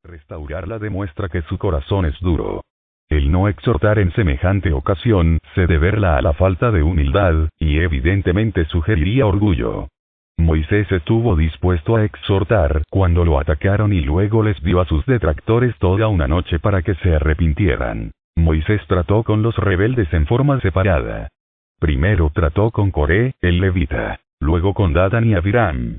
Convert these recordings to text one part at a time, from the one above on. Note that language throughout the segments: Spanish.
Restaurarla demuestra que su corazón es duro. El no exhortar en semejante ocasión, se deberla a la falta de humildad, y evidentemente sugeriría orgullo. Moisés estuvo dispuesto a exhortar cuando lo atacaron y luego les dio a sus detractores toda una noche para que se arrepintieran. Moisés trató con los rebeldes en forma separada. Primero trató con Coré, el levita, luego con Datán y Abiram.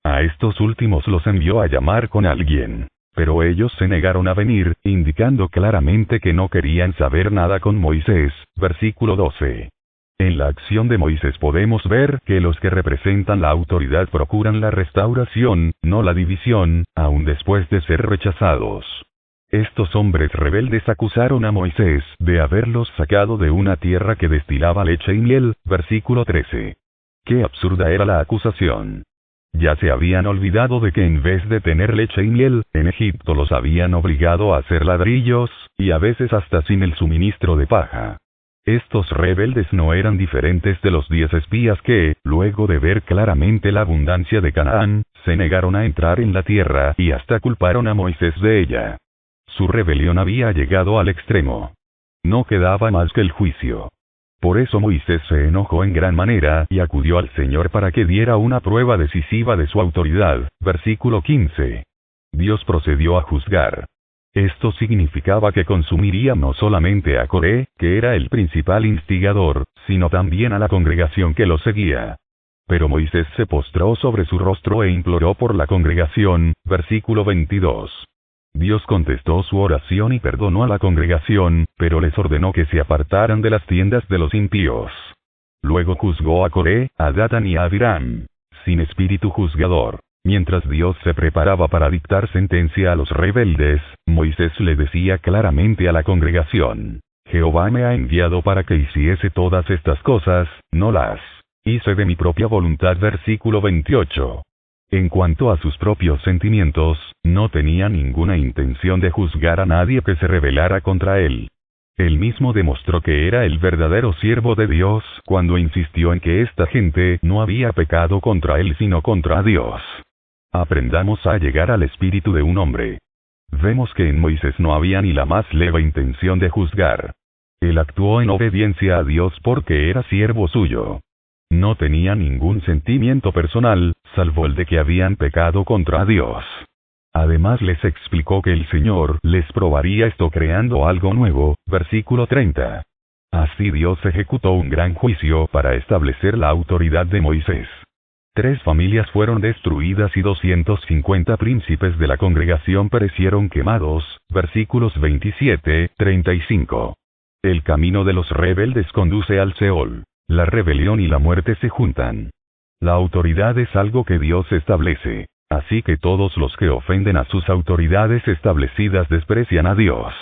A estos últimos los envió a llamar con alguien. Pero ellos se negaron a venir, indicando claramente que no querían saber nada con Moisés. Versículo 12. En la acción de Moisés podemos ver que los que representan la autoridad procuran la restauración, no la división, aun después de ser rechazados. Estos hombres rebeldes acusaron a Moisés de haberlos sacado de una tierra que destilaba leche y miel. Versículo 13. Qué absurda era la acusación. Ya se habían olvidado de que en vez de tener leche y miel, en Egipto los habían obligado a hacer ladrillos, y a veces hasta sin el suministro de paja. Estos rebeldes no eran diferentes de los 10 espías que, luego de ver claramente la abundancia de Canaán, se negaron a entrar en la tierra y hasta culparon a Moisés de ella. Su rebelión había llegado al extremo. No quedaba más que el juicio. Por eso Moisés se enojó en gran manera y acudió al Señor para que diera una prueba decisiva de su autoridad. Versículo 15. Dios procedió a juzgar. Esto significaba que consumiría no solamente a Coré, que era el principal instigador, sino también a la congregación que lo seguía. Pero Moisés se postró sobre su rostro e imploró por la congregación. Versículo 22. Dios contestó su oración y perdonó a la congregación, pero les ordenó que se apartaran de las tiendas de los impíos. Luego juzgó a Coré, a Datán y a Abiram, sin espíritu juzgador. Mientras Dios se preparaba para dictar sentencia a los rebeldes, Moisés le decía claramente a la congregación: Jehová me ha enviado para que hiciese todas estas cosas, no las hice de mi propia voluntad. Versículo 28. En cuanto a sus propios sentimientos, no tenía ninguna intención de juzgar a nadie que se rebelara contra él. Él mismo demostró que era el verdadero siervo de Dios cuando insistió en que esta gente no había pecado contra él sino contra Dios. Aprendamos a llegar al espíritu de un hombre. Vemos que en Moisés no había ni la más leve intención de juzgar. Él actuó en obediencia a Dios porque era siervo suyo. No tenía ningún sentimiento personal, salvo el de que habían pecado contra Dios. Además les explicó que el Señor les probaría esto creando algo nuevo. Versículo 30. Así Dios ejecutó un gran juicio para establecer la autoridad de Moisés. 3 familias fueron destruidas y 250 príncipes de la congregación perecieron quemados. Versículos 27-35. El camino de los rebeldes conduce al Seol. La rebelión y la muerte se juntan. La autoridad es algo que Dios establece. Así que todos los que ofenden a sus autoridades establecidas desprecian a Dios.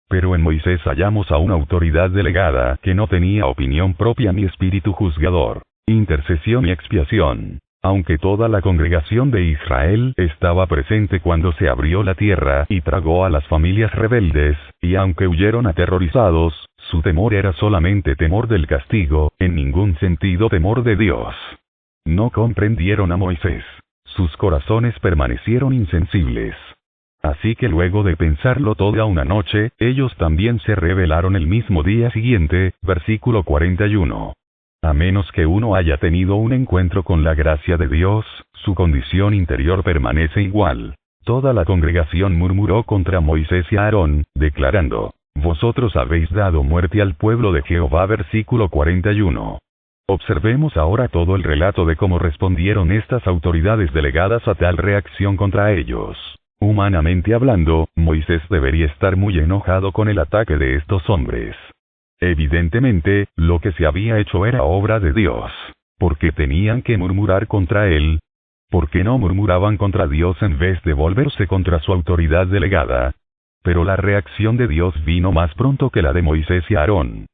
Pero en Moisés hallamos a una autoridad delegada que no tenía opinión propia ni espíritu juzgador, intercesión y expiación. Aunque toda la congregación de Israel estaba presente cuando se abrió la tierra y tragó a las familias rebeldes, y aunque huyeron aterrorizados, su temor era solamente temor del castigo, en ningún sentido temor de Dios. No comprendieron a Moisés. Sus corazones permanecieron insensibles. Así que luego de pensarlo toda una noche, ellos también se rebelaron el mismo día siguiente. Versículo 41. A menos que uno haya tenido un encuentro con la gracia de Dios, su condición interior permanece igual. Toda la congregación murmuró contra Moisés y Aarón, declarando: Vosotros habéis dado muerte al pueblo de Jehová. Versículo 41. Observemos ahora todo el relato de cómo respondieron estas autoridades delegadas a tal reacción contra ellos. Humanamente hablando, Moisés debería estar muy enojado con el ataque de estos hombres. Evidentemente, lo que se había hecho era obra de Dios. ¿Por qué tenían que murmurar contra él? ¿Por qué no murmuraban contra Dios en vez de volverse contra su autoridad delegada? Pero la reacción de Dios vino más pronto que la de Moisés y Aarón.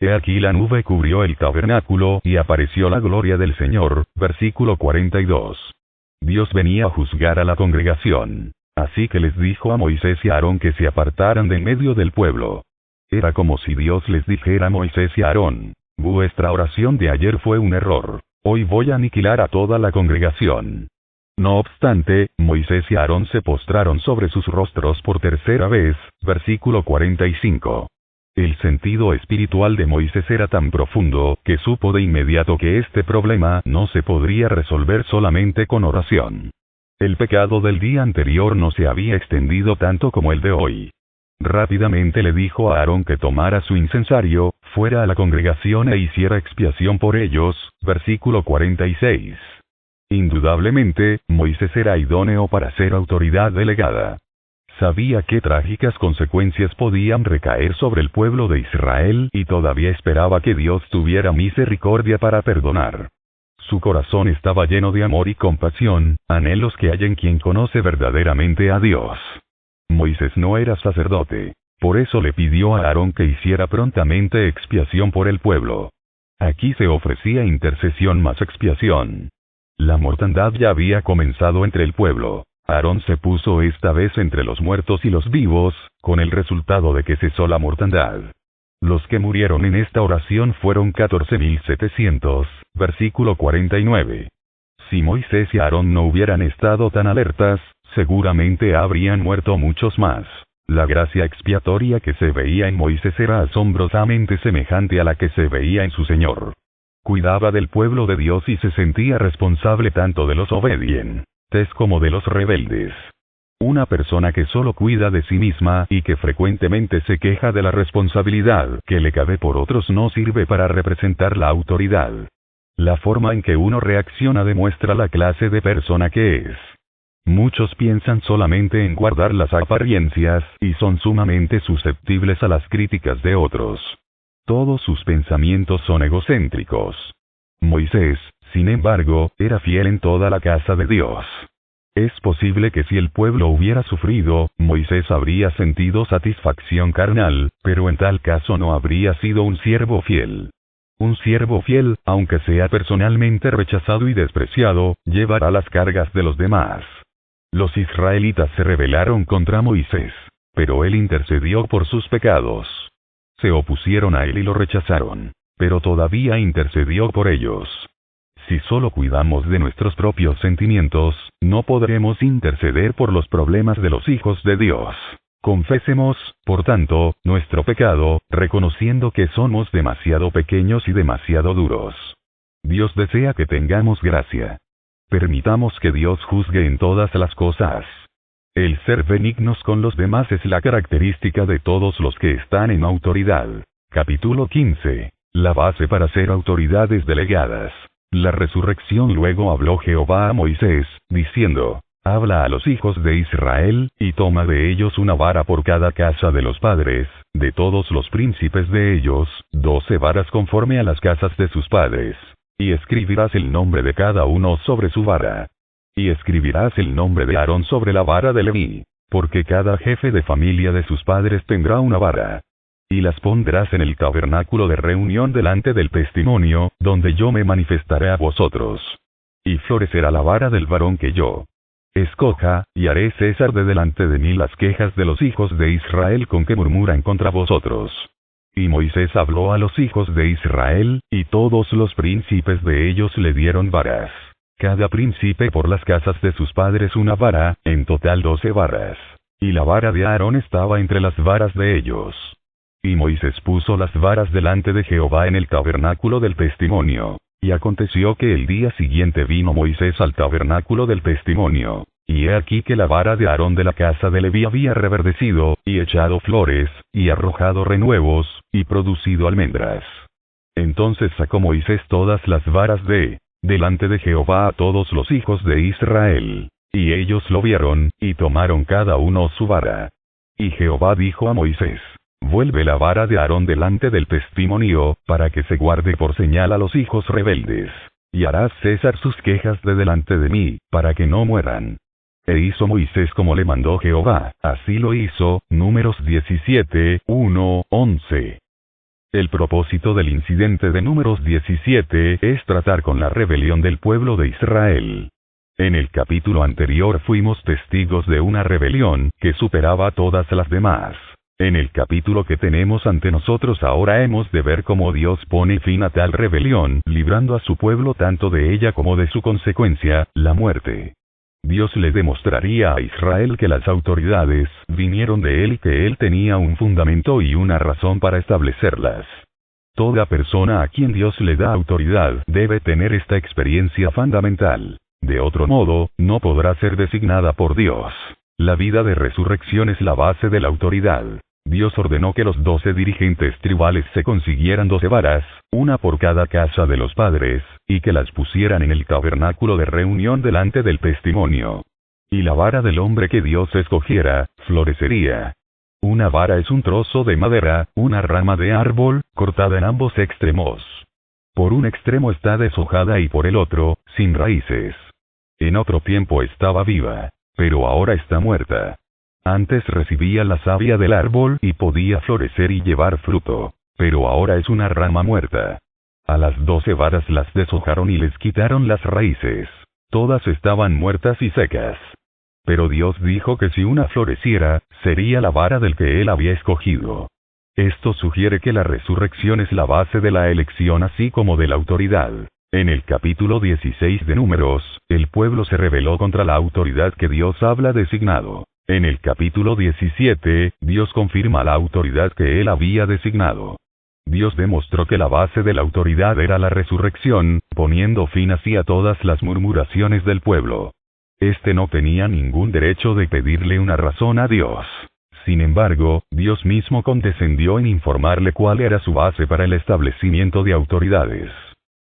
He aquí la nube cubrió el tabernáculo y apareció la gloria del Señor. Versículo 42. Dios venía a juzgar a la congregación. Así que les dijo a Moisés y a Aarón que se apartaran de en medio del pueblo. Era como si Dios les dijera a Moisés y a Aarón: vuestra oración de ayer fue un error. Hoy voy a aniquilar a toda la congregación. No obstante, Moisés y Aarón se postraron sobre sus rostros por tercera vez, versículo 45. El sentido espiritual de Moisés era tan profundo, que supo de inmediato que este problema no se podría resolver solamente con oración. El pecado del día anterior no se había extendido tanto como el de hoy. Rápidamente le dijo a Aarón que tomara su incensario, fuera a la congregación e hiciera expiación por ellos, versículo 46. Indudablemente, Moisés era idóneo para ser autoridad delegada. Sabía qué trágicas consecuencias podían recaer sobre el pueblo de Israel y todavía esperaba que Dios tuviera misericordia para perdonar. Su corazón estaba lleno de amor y compasión, anhelos que hay en quien conoce verdaderamente a Dios. Moisés no era sacerdote. Por eso le pidió a Aarón que hiciera prontamente expiación por el pueblo. Aquí se ofrecía intercesión más expiación. La mortandad ya había comenzado entre el pueblo. Aarón se puso esta vez entre los muertos y los vivos, con el resultado de que cesó la mortandad. Los que murieron en esta oración fueron 14.700, versículo 49. Si Moisés y Aarón no hubieran estado tan alertas, seguramente habrían muerto muchos más. La gracia expiatoria que se veía en Moisés era asombrosamente semejante a la que se veía en su Señor. Cuidaba del pueblo de Dios y se sentía responsable tanto de los obedientes como de los rebeldes. Una persona que solo cuida de sí misma y que frecuentemente se queja de la responsabilidad que le cabe por otros no sirve para representar la autoridad. La forma en que uno reacciona demuestra la clase de persona que es. Muchos piensan solamente en guardar las apariencias y son sumamente susceptibles a las críticas de otros. Todos sus pensamientos son egocéntricos. Moisés, sin embargo, era fiel en toda la casa de Dios. Es posible que si el pueblo hubiera sufrido, Moisés habría sentido satisfacción carnal, pero en tal caso no habría sido un siervo fiel. Un siervo fiel, aunque sea personalmente rechazado y despreciado, llevará las cargas de los demás. Los israelitas se rebelaron contra Moisés, pero él intercedió por sus pecados. Se opusieron a él y lo rechazaron, pero todavía intercedió por ellos. Si solo cuidamos de nuestros propios sentimientos, no podremos interceder por los problemas de los hijos de Dios. Confesemos, por tanto, nuestro pecado, reconociendo que somos demasiado pequeños y demasiado duros. Dios desea que tengamos gracia. Permitamos que Dios juzgue en todas las cosas. El ser benignos con los demás es la característica de todos los que están en autoridad. Capítulo 15. La base para ser autoridades delegadas. La resurrección. Luego habló Jehová a Moisés, diciendo: Habla a los hijos de Israel, y toma de ellos una vara por cada casa de los padres, de todos los príncipes de ellos, 12 varas conforme a las casas de sus padres. Y escribirás el nombre de cada uno sobre su vara. Y escribirás el nombre de Aarón sobre la vara de Leví, porque cada jefe de familia de sus padres tendrá una vara. Y las pondrás en el tabernáculo de reunión delante del testimonio, donde yo me manifestaré a vosotros. Y florecerá la vara del varón que yo escoja, y haré cesar de delante de mí las quejas de los hijos de Israel con que murmuran contra vosotros. Y Moisés habló a los hijos de Israel, y todos los príncipes de ellos le dieron varas. Cada príncipe por las casas de sus padres una vara, en total 12 varas. Y la vara de Aarón estaba entre las varas de ellos. Y Moisés puso las varas delante de Jehová en el tabernáculo del testimonio. Y aconteció que el día siguiente vino Moisés al tabernáculo del testimonio. Y he aquí que la vara de Aarón de la casa de Leví había reverdecido, y echado flores, y arrojado renuevos, y producido almendras. Entonces sacó Moisés todas las varas delante de Jehová a todos los hijos de Israel. Y ellos lo vieron, y tomaron cada uno su vara. Y Jehová dijo a Moisés: Vuelve la vara de Aarón delante del testimonio, para que se guarde por señal a los hijos rebeldes. Y harás cesar sus quejas de delante de mí, para que no mueran. E hizo Moisés como le mandó Jehová, así lo hizo. Números 17, 1, 11. El propósito del incidente de Números 17 es tratar con la rebelión del pueblo de Israel. En el capítulo anterior fuimos testigos de una rebelión que superaba a todas las demás. En el capítulo que tenemos ante nosotros ahora hemos de ver cómo Dios pone fin a tal rebelión, librando a su pueblo tanto de ella como de su consecuencia, la muerte. Dios le demostraría a Israel que las autoridades vinieron de él y que él tenía un fundamento y una razón para establecerlas. Toda persona a quien Dios le da autoridad debe tener esta experiencia fundamental. De otro modo, no podrá ser designada por Dios. La vida de resurrección es la base de la autoridad. Dios ordenó que los 12 dirigentes tribales se consiguieran 12 varas, una por cada casa de los padres, y que las pusieran en el tabernáculo de reunión delante del testimonio. Y la vara del hombre que Dios escogiera, florecería. Una vara es un trozo de madera, una rama de árbol, cortada en ambos extremos. Por un extremo está deshojada y por el otro, sin raíces. En otro tiempo estaba viva, pero ahora está muerta. Antes recibía la savia del árbol y podía florecer y llevar fruto, pero ahora es una rama muerta. A las 12 varas las deshojaron y les quitaron las raíces. Todas estaban muertas y secas. Pero Dios dijo que si una floreciera, sería la vara del que él había escogido. Esto sugiere que la resurrección es la base de la elección así como de la autoridad. En el capítulo 16 de Números, el pueblo se rebeló contra la autoridad que Dios habla designado. En el capítulo 17, Dios confirma la autoridad que él había designado. Dios demostró que la base de la autoridad era la resurrección, poniendo fin así a todas las murmuraciones del pueblo. Este no tenía ningún derecho de pedirle una razón a Dios. Sin embargo, Dios mismo condescendió en informarle cuál era su base para el establecimiento de autoridades.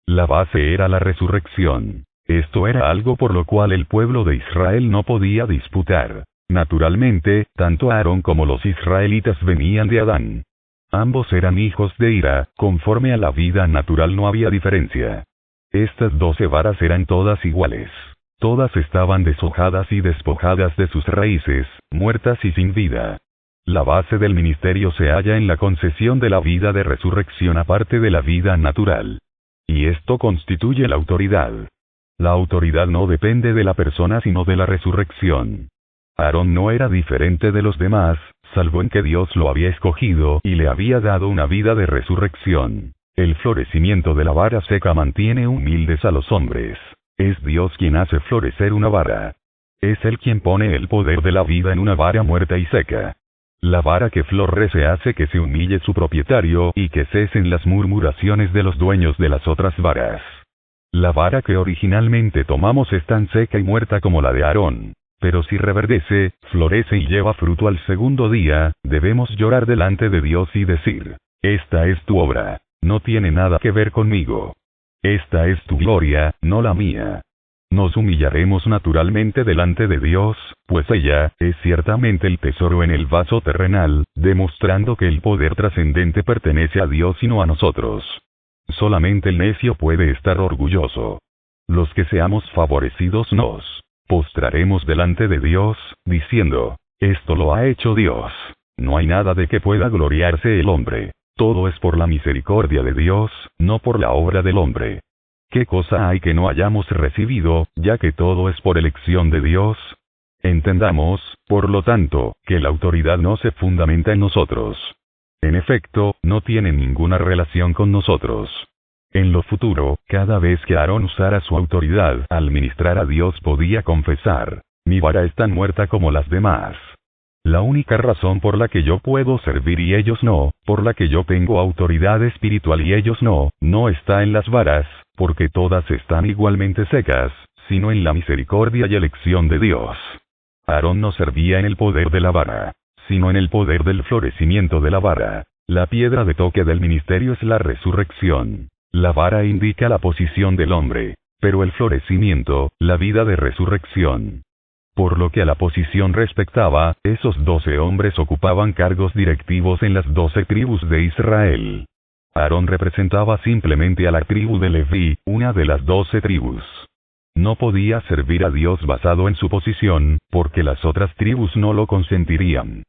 La base era la resurrección. Esto era algo por lo cual el pueblo de Israel no podía disputar. Naturalmente, tanto Aarón como los israelitas venían de Adán. Ambos eran hijos de ira, conforme a la vida natural no había diferencia. Estas 12 varas eran todas iguales. Todas estaban deshojadas y despojadas de sus raíces, muertas y sin vida. La base del ministerio se halla en la concesión de la vida de resurrección aparte de la vida natural. Y esto constituye la autoridad. La autoridad no depende de la persona sino de la resurrección. Aarón no era diferente de los demás, salvo en que Dios lo había escogido y le había dado una vida de resurrección. El florecimiento de la vara seca mantiene humildes a los hombres. Es Dios quien hace florecer una vara. Es Él quien pone el poder de la vida en una vara muerta y seca. La vara que florece hace que se humille su propietario y que cesen las murmuraciones de los dueños de las otras varas. La vara que originalmente tomamos es tan seca y muerta como la de Aarón. Pero si reverdece, florece y lleva fruto al segundo día, debemos llorar delante de Dios y decir: esta es tu obra, no tiene nada que ver conmigo. Esta es tu gloria, no la mía. Nos humillaremos naturalmente delante de Dios, pues ella es ciertamente el tesoro en el vaso terrenal, demostrando que el poder trascendente pertenece a Dios y no a nosotros. Solamente el necio puede estar orgulloso. Los que seamos favorecidos nos postraremos delante de Dios, diciendo: esto lo ha hecho Dios. No hay nada de que pueda gloriarse el hombre. Todo es por la misericordia de Dios, no por la obra del hombre. ¿Qué cosa hay que no hayamos recibido, ya que todo es por elección de Dios? Entendamos, por lo tanto, que la autoridad no se fundamenta en nosotros. En efecto, no tiene ninguna relación con nosotros. En lo futuro, cada vez que Aarón usara su autoridad al ministrar a Dios podía confesar: mi vara es tan muerta como las demás. La única razón por la que yo puedo servir y ellos no, por la que yo tengo autoridad espiritual y ellos no, no está en las varas, porque todas están igualmente secas, sino en la misericordia y elección de Dios. Aarón no servía en el poder de la vara, sino en el poder del florecimiento de la vara. La piedra de toque del ministerio es la resurrección. La vara indica la posición del hombre, pero el florecimiento, la vida de resurrección. Por lo que a la posición respectaba, esos 12 hombres ocupaban cargos directivos en las 12 tribus de Israel. Aarón representaba simplemente a la tribu de Leví, una de las 12 tribus. No podía servir a Dios basado en su posición, porque las otras tribus no lo consentirían.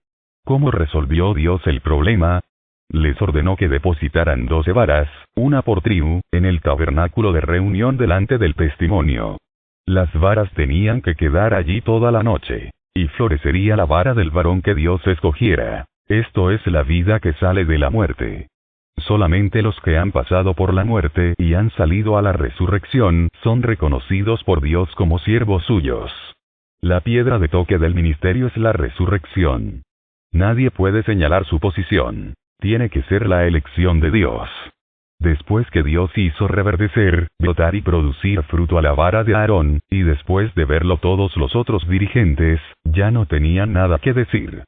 ¿Cómo resolvió Dios el problema? Les ordenó que depositaran 12 varas, una por tribu, en el tabernáculo de reunión delante del testimonio. Las varas tenían que quedar allí toda la noche, y florecería la vara del varón que Dios escogiera. Esto es la vida que sale de la muerte. Solamente los que han pasado por la muerte y han salido a la resurrección son reconocidos por Dios como siervos suyos. La piedra de toque del ministerio es la resurrección. Nadie puede señalar su posición. Tiene que ser la elección de Dios. Después que Dios hizo reverdecer, brotar y producir fruto a la vara de Aarón, y después de verlo todos los otros dirigentes, ya no tenían nada que decir.